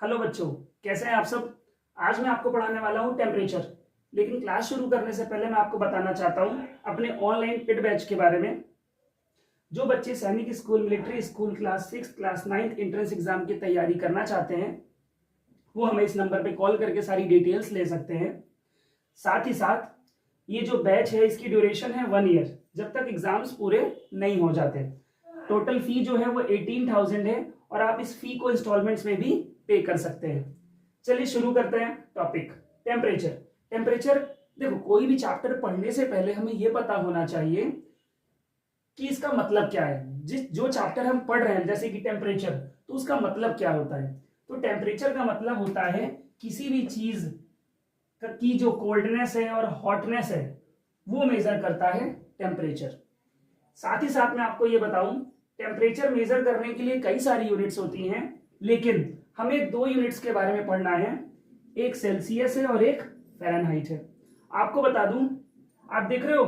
Hello बच्चों, कैसे हैं आप सब। आज मैं आपको पढ़ाने वाला हूं टेम्परेचर। लेकिन क्लास शुरू करने से पहले मैं आपको बताना चाहता हूं अपने ऑनलाइन पिट बैच के बारे में। जो बच्चे सैनिक school, military school, class 6, class 9 entrance exam की तैयारी करना चाहते हैं वो हमें इस नंबर पे कॉल करके सारी डिटेल्स ले सकते हैं। साथ ही साथ ये जो बैच है इसकी ड्यूरेशन है 1 ईयर, जब तक एग्जाम्स पूरे नहीं हो जाते। टोटल फी जो है वो 18,000 है और आप इस फी को इंस्टॉलमेंट्स में भी पे कर सकते हैं। चलिए शुरू करते हैं टॉपिक टेम्परेचर। टेम्परेचर देखो, कोई भी चैप्टर पढ़ने से पहले हमें यह पता होना चाहिए कि इसका मतलब क्या है। जो चैप्टर हम पढ़ रहे हैं जैसे कि टेम्परेचर, तो उसका मतलब क्या होता है। तो टेम्परेचर का मतलब होता है किसी भी चीज की जो कोल्डनेस है और हॉटनेस है वो मेजर करता है टेम्परेचर। साथ ही साथ मैं आपको ये बताऊं, टेम्परेचर मेजर करने के लिए कई सारी यूनिट्स होती हैं, लेकिन हमें 2 यूनिट्स के बारे में पढ़ना है। एक सेल्सियस है और एक फ़ारेनहाइट है। आपको बता दूं, आप देख रहे हो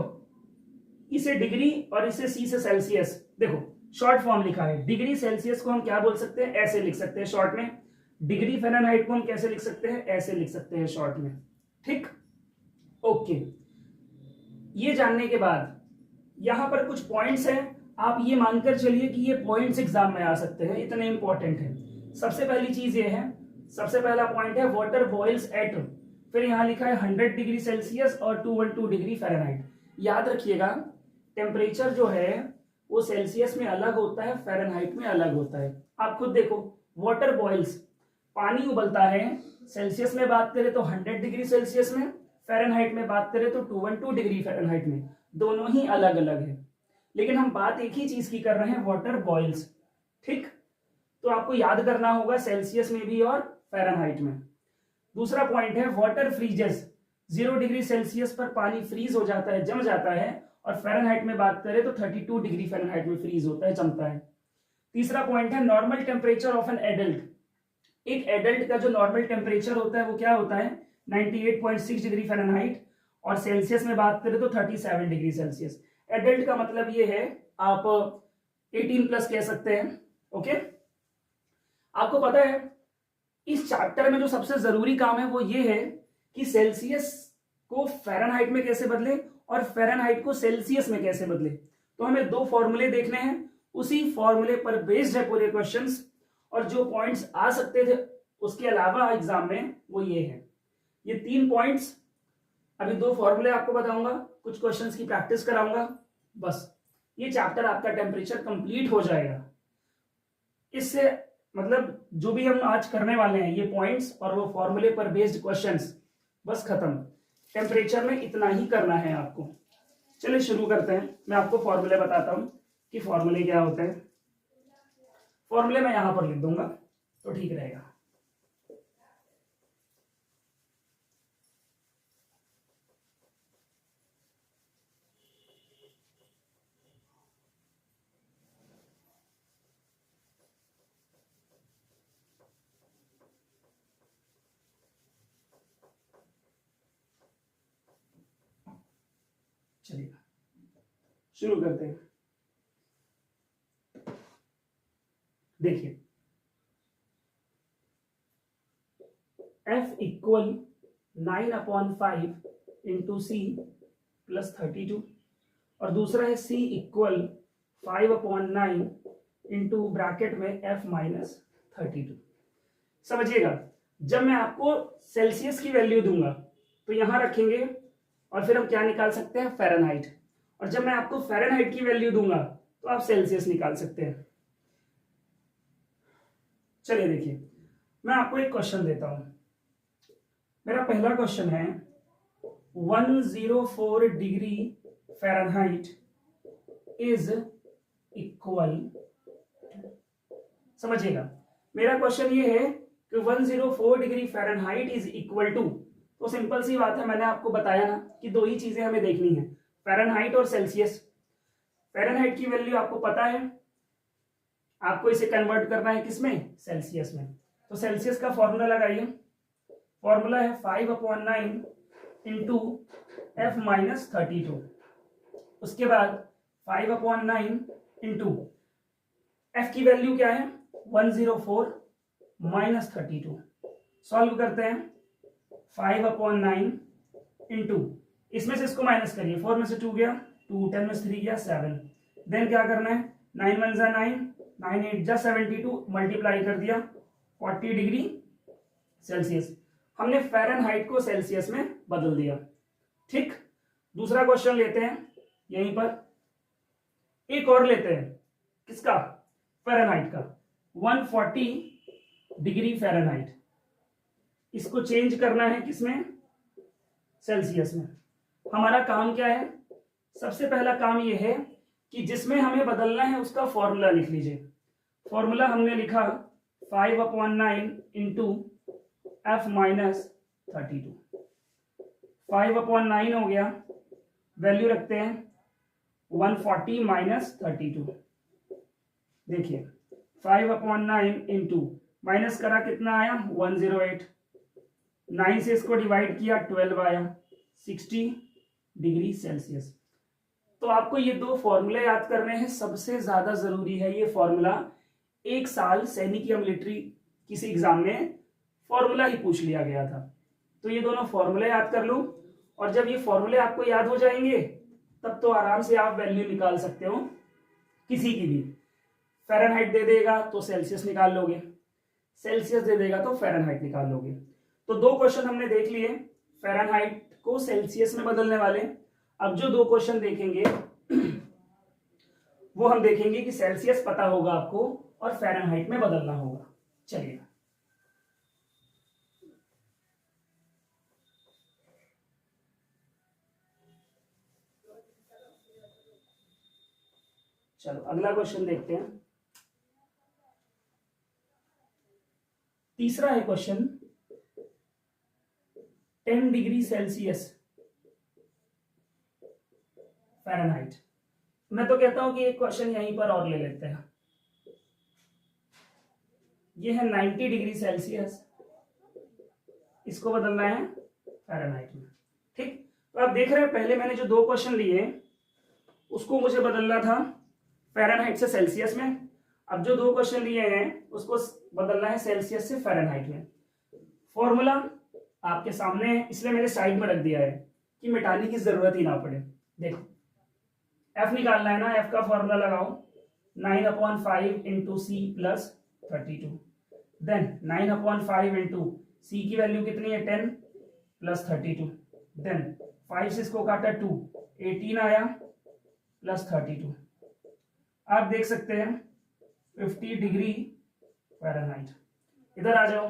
इसे डिग्री और इसे सी से सेल्सियस। देखो शॉर्ट फॉर्म लिखा है। डिग्री सेल्सियस को हम क्या बोल सकते हैं, ऐसे लिख सकते हैं शॉर्ट में। डिग्री फ़ारेनहाइट को हम कैसे लिख सकते हैं, ऐसे लिख सकते हैं शॉर्ट में। ठीक, ओके। ये जानने के बाद यहां पर कुछ पॉइंट्स हैं, आप ये मानकर चलिए कि ये पॉइंट्स एग्जाम में आ सकते हैं, इतने इंपॉर्टेंट है। सबसे पहली चीज ये है, सबसे पहला पॉइंट है वाटर बॉइल्स एट, फिर यहां लिखा है 100 डिग्री सेल्सियस और 212 डिग्री फ़ारेनहाइट। याद रखिएगा टेम्परेचर जो है वो सेल्सियस में अलग होता है, फ़ारेनहाइट में अलग होता है। आप खुद देखो, वाटर बॉइल्स पानी उबलता है, सेल्सियस में बात करें तो 100 डिग्री सेल्सियस में, फ़ारेनहाइट में बात करें तो 212 डिग्री फ़ारेनहाइट में। दोनों ही अलग अलग है, लेकिन हम बात एक ही चीज की कर रहे हैं, वाटर बॉइल्स। ठीक, तो आपको याद करना होगा सेल्सियस में भी और फ़ारेनहाइट में। दूसरा पॉइंट है वाटर फ्रीजेस। 0 डिग्री सेल्सियस पर पानी फ्रीज हो जाता है, जम जाता है, और फ़ारेनहाइट में बात करें तो 32 डिग्री फ़ारेनहाइट में फ्रीज होता है, जमता है। तीसरा पॉइंट है normal temperature of an adult. एक एडल्ट का जो नॉर्मल टेम्परेचर होता है वो क्या होता है, 98.6 डिग्री फ़ारेनहाइट, और सेल्सियस में बात करें तो 37 डिग्री सेल्सियस। एडल्ट का मतलब ये है आप 18 प्लस कह सकते हैं। ओके, आपको पता है इस चैप्टर में जो सबसे जरूरी काम है वो ये है कि सेल्सियस को फ़ारेनहाइट में कैसे बदले और फ़ारेनहाइट को सेल्सियस में कैसे बदले। तो हमें 2 फॉर्मूले देखने हैं, उसी फॉर्मूले पर बेस्ड है पूरे क्वेश्चंस, और जो पॉइंट्स आ सकते थे उसके अलावा एग्जाम में वो ये है। ये 3 पॉइंट्स, अभी 2 फॉर्मूले आपको बताऊंगा, कुछ क्वेश्चंस की प्रैक्टिस कराऊंगा, बस ये चैप्टर आपका टेम्परेचर कंप्लीट हो जाएगा। इससे मतलब जो भी हम आज करने वाले हैं ये पॉइंट्स और वो फॉर्मूले पर बेस्ड क्वेश्चंस, बस खत्म। टेम्परेचर में इतना ही करना है आपको। चलिए शुरू करते हैं। मैं आपको फॉर्मूले बताता हूं कि फॉर्मूले क्या होते हैं। फॉर्मूले मैं यहां पर लिख दूंगा तो ठीक रहेगा। चलिए शुरू करते हैं। देखिए F equal 9/5 into C plus 32, और दूसरा है C इक्वल 5/9 इंटू ब्रैकेट में F माइनस 32। समझिएगा, जब मैं आपको सेल्सियस की वैल्यू दूंगा तो यहां रखेंगे और फिर हम क्या निकाल सकते हैं, फ़ारेनहाइट, और जब मैं आपको फ़ारेनहाइट की वैल्यू दूंगा तो आप सेल्सियस निकाल सकते हैं। चलिए देखिए, मैं आपको एक क्वेश्चन देता हूं। मेरा पहला क्वेश्चन है 104 डिग्री फ़ारेनहाइट इज इक्वल, समझिएगा मेरा क्वेश्चन ये है कि 104 degree Fahrenheit is equal to, तो सिंपल सी बात है, मैंने आपको बताया ना कि 2 ही चीजें हमें देखनी है, फ़ारेनहाइट और सेल्सियस। फ़ारेनहाइट की वैल्यू आपको पता है, आपको इसे कन्वर्ट करना है किसमें, सेल्सियस में। तो सेल्सियस का फॉर्मूला लगाइए, फॉर्मूला है 5/9 इंटू F माइनस 32। उसके बाद 5/9 इंटू F की वैल्यू क्या है 104, -32। सॉल्व करते हैं। 5/9 इंटू, इसमें से इसको माइनस करिए, 4 में से 2 गया 2, 10 में से 3 गया 7। देन क्या करना है, 9 1 जा 9, 9 8 जा 72, मल्टीप्लाई कर दिया 40 डिग्री सेल्सियस। हमने फ़ारेनहाइट को सेल्सियस में बदल दिया। ठीक, दूसरा क्वेश्चन लेते हैं यहीं पर, एक और लेते हैं, किसका, फ़ारेनहाइट का। 140 डिग्री फ़ारेनहाइट, इसको चेंज करना है किसमें, सेल्सियस में। हमारा काम क्या है, सबसे पहला काम यह है कि जिसमें हमें बदलना है उसका फॉर्मूला लिख लीजिए। फॉर्मूला हमने लिखा 5/9 इंटू F - 32। 5/9 हो गया, वैल्यू रखते हैं 140 - 32। देखिए 5/9 इंटू, माइनस करा कितना आया 108, 9 से इसको डिवाइड किया 12 आया, 60 डिग्री सेल्सियस। तो आपको ये दो फॉर्मूले याद करने हैं, सबसे ज्यादा जरूरी है ये फॉर्मूला। एक साल सैनिक या मिलिट्री किसी एग्जाम में फॉर्मूला ही पूछ लिया गया था, तो ये दोनों फॉर्मूले याद कर लो। और जब ये फॉर्मूले आपको याद हो जाएंगे तब तो आराम से आप वैल्यू निकाल सकते हो किसी की भी। फ़ारेनहाइट दे देगा तो सेल्सियस निकाल लोगे, सेल्सियस दे देगा तो फ़ारेनहाइट निकाल लोगे। तो दो क्वेश्चन हमने देख लिए, फ़ारेनहाइट को सेल्सियस में बदलने वाले। अब जो दो क्वेश्चन देखेंगे वो हम देखेंगे कि सेल्सियस पता होगा आपको और फ़ारेनहाइट में बदलना होगा। चलिए, चलो अगला क्वेश्चन देखते हैं। तीसरा है क्वेश्चन, 10 डिग्री सेल्सियस फ़ारेनहाइट। मैं तो कहता हूं कि एक क्वेश्चन यहीं पर और ले लेते हैं। ये है 90 डिग्री सेल्सियस, इसको बदलना है फ़ारेनहाइट में। ठीक, तो आप देख रहे हैं पहले मैंने जो दो क्वेश्चन लिए उसको मुझे बदलना था फ़ारेनहाइट से सेल्सियस में। अब जो दो क्वेश्चन लिए हैं उसको बदलना है सेल्सियस से फ़ारेनहाइट में। फॉर्मूला आपके सामने है, इसलिए मैंने साइड में रख दिया है कि मिटाने की जरूरत ही ना पड़े। देखो एफ निकालना है ना, एफ का फॉर्मूला लगाओ 9/5 into C plus 32। Then 9/5 into C की वैल्यू कितनी है 10 प्लस 32। देन 5 से इसको काटा 2, 18 आया प्लस 32। आप देख सकते हैं 50 डिग्री फ़ारेनहाइट। इधर आ जाओ,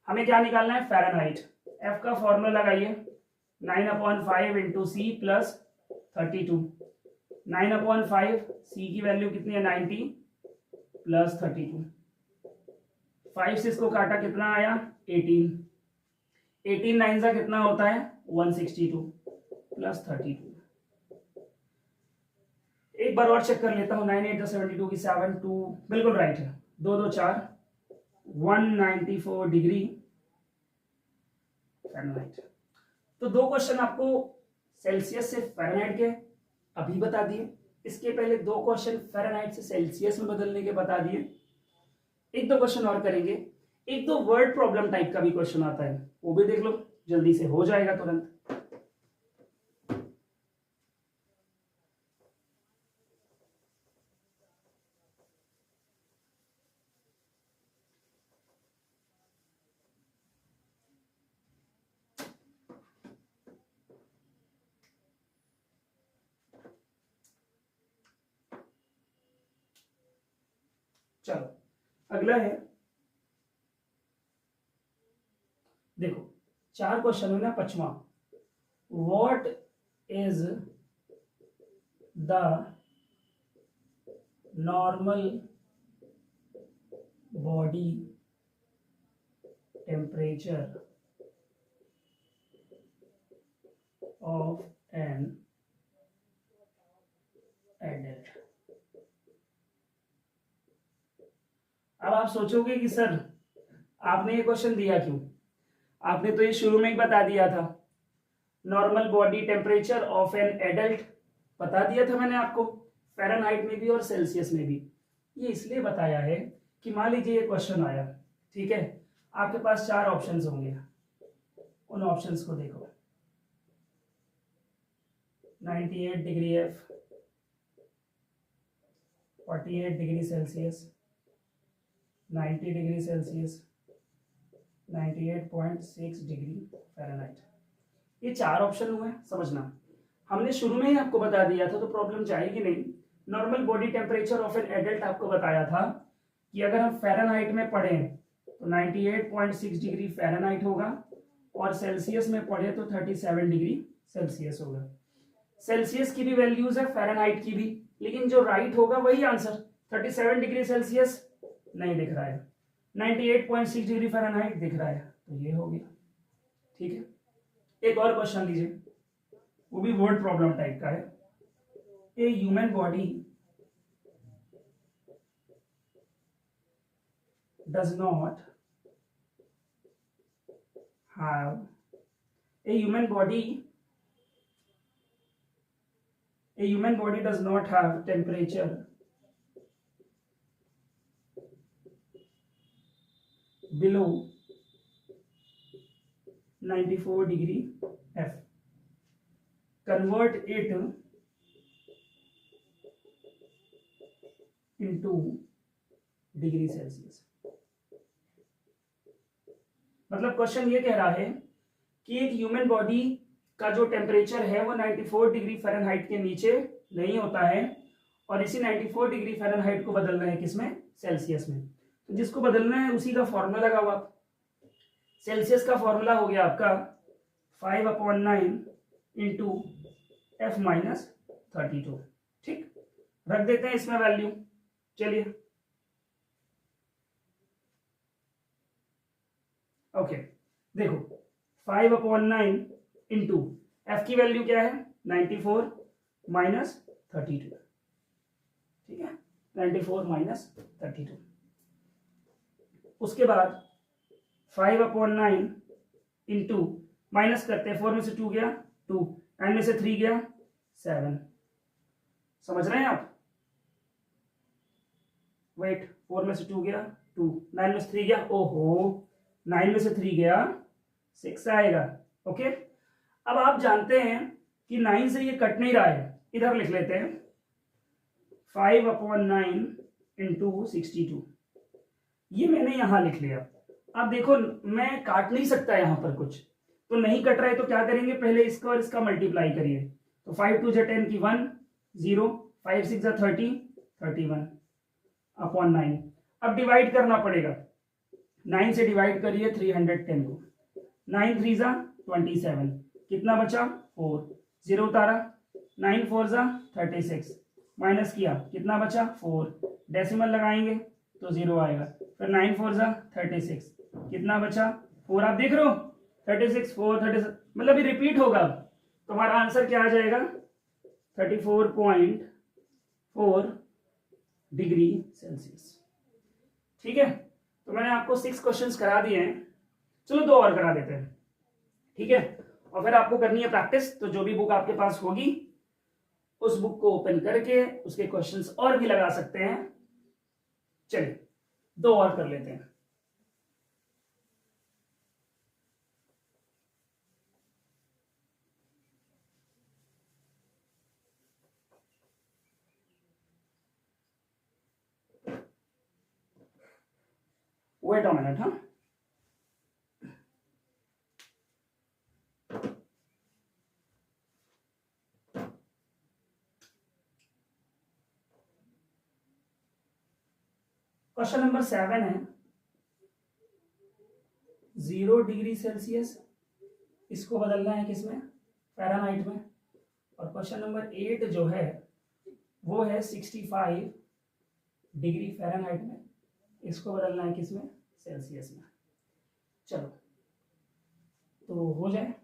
हमें क्या निकालना है फ़ारेनहाइट। एफ का फॉर्मूला लगाइए 9/5 इंटू सी प्लस 32। 9/5 सी की वैल्यू कितनी है 90 प्लस 32। 5 से इसको काटा कितना आया 18, 18 9 से कितना होता है 162 प्लस 32। एक बार और चेक कर लेता हूं, 9 8 72 की 7 2 बिल्कुल राइट है, 2 2 4 194 डिग्री फ़ारेनहाइट। तो दो क्वेश्चन आपको सेल्सियस से फ़ारेनहाइट के अभी बता दिए, इसके पहले दो क्वेश्चन फ़ारेनहाइट से सेल्सियस में बदलने के बता दिए। एक दो क्वेश्चन और करेंगे, एक दो वर्ड प्रॉब्लम टाइप का भी क्वेश्चन आता है, वो भी देख लो, जल्दी से हो जाएगा तुरंत। चलो अगला है, देखो 4 क्वेश्चन है ना, 5वां, what is the normal body temperature of an adult. अब आप सोचोगे कि सर आपने ये क्वेश्चन दिया क्यों, आपने तो ये शुरू में ही बता दिया था, normal body temperature of an adult बता दिया था मैंने आपको, फ़ारेनहाइट में भी और सेल्सियस में भी। ये इसलिए बताया है कि मान लीजिए ये क्वेश्चन आया, ठीक है, आपके पास 4 ऑप्शंस होंगे, उन ऑप्शंस को देखो। 98 degree F, 48 degree Celsius, 90 degree Celsius, 98.6 degree Fahrenheit. ये 4 ऑप्शन हुए, समझना। हमने शुरू में ही आपको बता दिया था, तो प्रॉब्लम जाएगी नहीं। Normal body temperature of an adult आपको बताया था कि अगर हम फ़ारेनहाइट में पढ़ें तो 98.6 डिग्री फ़ारेनहाइट होगा, और सेल्सियस में पढ़े तो 37 डिग्री सेल्सियस होगा। सेल्सियस की भी वैल्यूज है, फ़ारेनहाइट की भी, लेकिन जो राइट होगा वही आंसर। 37 डिग्री सेल्सियस नहीं दिख रहा है, 98.6 डिग्री फ़ारेनहाइट दिख रहा है, तो ये हो गया। ठीक है, एक और क्वेश्चन लीजिए, वो भी वर्ड प्रॉब्लम टाइप का है। A human body does not have a human body does not have temperature below 94 degree F. Convert it into degree Celsius. मतलब क्वेश्चन ये कह रहा है कि एक ह्यूमन बॉडी का जो टेम्परेचर है वो 94 डिग्री फ़ारेनहाइट के नीचे नहीं होता है, और इसी 94 डिग्री फ़ारेनहाइट को बदलना है किसमें, सेल्सियस में। तो जिसको बदलना है उसी का फॉर्मूला लगाओ आप। सेल्सियस का फॉर्मूला हो गया आपका 5/9 इंटू F माइनस 32। ठीक, रख देते हैं इसमें वैल्यू। चलिए, ओके, देखो 5/9 इंटू एफ की वैल्यू क्या है 94 माइनस 32। ठीक है, 94 माइनस 32। उसके बाद 5/9 इंटू माइनस करते हैं, 4 में से 2 गया 2, 9 में से 3 गया 7। समझ रहे हैं आप? वेट, 4 में से 2 गया 2, 9 में से 3 गया, ओहो 9 में से 3 गया 6 आएगा। ओके, अब आप जानते हैं कि 9 से ये कट नहीं रहा है, इधर लिख लेते हैं 5/9 इंटू 62। ये मैंने यहां लिख लिया। अब देखो मैं काट नहीं सकता यहां पर कुछ, तो नहीं कट रहा है तो क्या करेंगे, पहले इसका और इसका मल्टीप्लाई करिए। तो 5 2 जा 10 की 1 0, 5 6 जा 30 31/9। अब डिवाइड करना पड़ेगा, 9 से डिवाइड करिए 310 को, 9 3 जा 27, कितना बचा 4, 0 उतारा, 9 4 जा 36, माइनस किया कितना बचा 4, डेसिमल लगाएंगे तो 0 आएगा, फिर 9 4 जा 36, कितना बचा 4। आप देख रहे हो 36 4 36, मतलब ये रिपीट होगा। तो हमारा आंसर क्या आ जाएगा 34.4 डिग्री सेल्सियस। ठीक है, तो मैंने आपको 6 क्वेश्चंस करा दिए हैं, चलो 2 और करा देते हैं। ठीक है, और फिर आपको करनी है प्रैक्टिस। तो जो भी बुक आपके पास होगी उस बुक को ओपन करके उसके क्वेश्चंस और भी लगा सकते हैं। चलिए 2 और कर लेते हैं। वेट अ मिनट, हाँ क्वेश्चन नंबर 7 है 0 डिग्री सेल्सियस, इसको बदलना है किसमें, फ़ारेनहाइट में। और क्वेश्चन नंबर 8 जो है वो है 65 डिग्री फ़ारेनहाइट में, इसको बदलना है किसमें, सेल्सियस में। चलो तो हो जाए।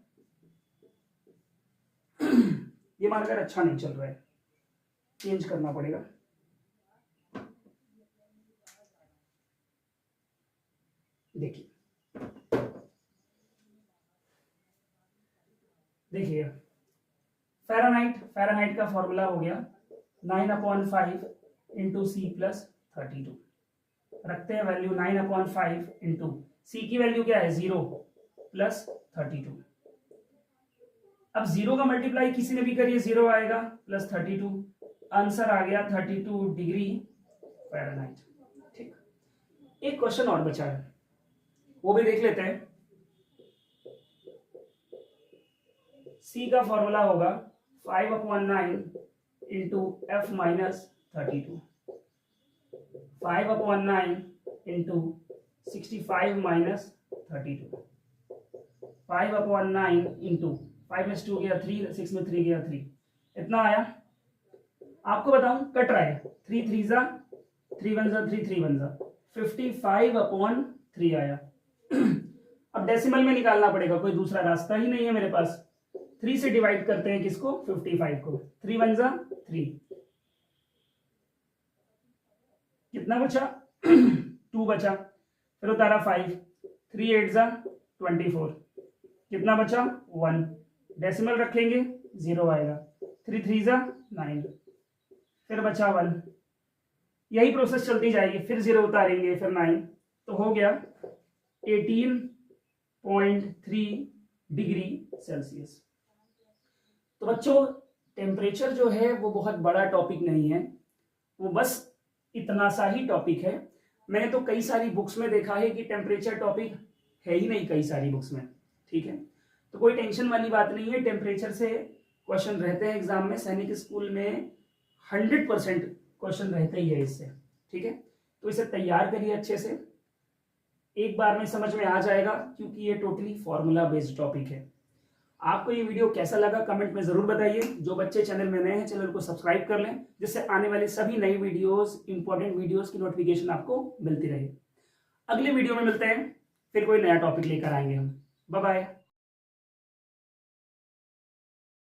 ये मार्कर अच्छा नहीं चल रहा है, चेंज करना पड़ेगा। देखिए फ़ारेनहाइट का फॉर्मूला हो गया 9/5 इंटू C + 32। रखते हैं वैल्यू 9/5 इंटू सी की वैल्यू क्या है 0 प्लस 32। अब 0 का मल्टीप्लाई किसी ने भी करिए 0 आएगा प्लस 32, आंसर आ गया 32 डिग्री फ़ारेनहाइट। ठीक, एक क्वेश्चन और बचा है, वो भी देख लेते हैं। सी का फॉर्मूला होगा 5/9 into F minus 32, 5/9 into 65 minus 32, 5/9 into 5 में 2 गया 3, 6 में 3 गया 3, इतना आया। आपको बताऊं कट रहा है, 3 3 जा 3 1 जा 3 3 1 जा 55/3 आया। अब डेसिमल में निकालना पड़ेगा, कोई दूसरा रास्ता ही नहीं है मेरे पास। 3 से डिवाइड करते हैं किसको, 55 को। 3 1 जा 3, कितना बचा 2 बचा, फिर उतारा 5, 3 8 जा 24, कितना बचा 1, डेसिमल रखेंगे 0 आएगा, 3 3 जा 9, फिर बचा 1, यही प्रोसेस चलती जाएगी, फिर 0 उतारेंगे फिर 9, तो हो गया 18.3 डिग्री सेल्सियस। तो बच्चों टेम्परेचर जो है वो बहुत बड़ा टॉपिक नहीं है, वो बस इतना सा ही टॉपिक है। मैंने तो कई सारी बुक्स में देखा है कि टेम्परेचर टॉपिक है ही नहीं कई सारी बुक्स में। ठीक है, तो कोई टेंशन वाली बात नहीं है, टेम्परेचर से क्वेश्चन रहते हैं एग्जाम में। सैनिक स्कूल में 100% क्वेश्चन रहते ही है इससे। ठीक है, तो इसे तैयार करिए अच्छे से, एक बार में समझ में आ जाएगा, क्योंकि ये टोटली फॉर्मूला बेस्ड टॉपिक है। आपको ये वीडियो कैसा लगा कमेंट में जरूर बताइए। जो बच्चे चैनल में नए हैं चैनल को सब्सक्राइब कर लें, जिससे आने वाली सभी नई वीडियोस, इंपॉर्टेंट वीडियोस की नोटिफिकेशन आपको मिलती रहे। अगले वीडियो में मिलते हैं, फिर कोई नया टॉपिक लेकर आएंगे हम। Bye bye.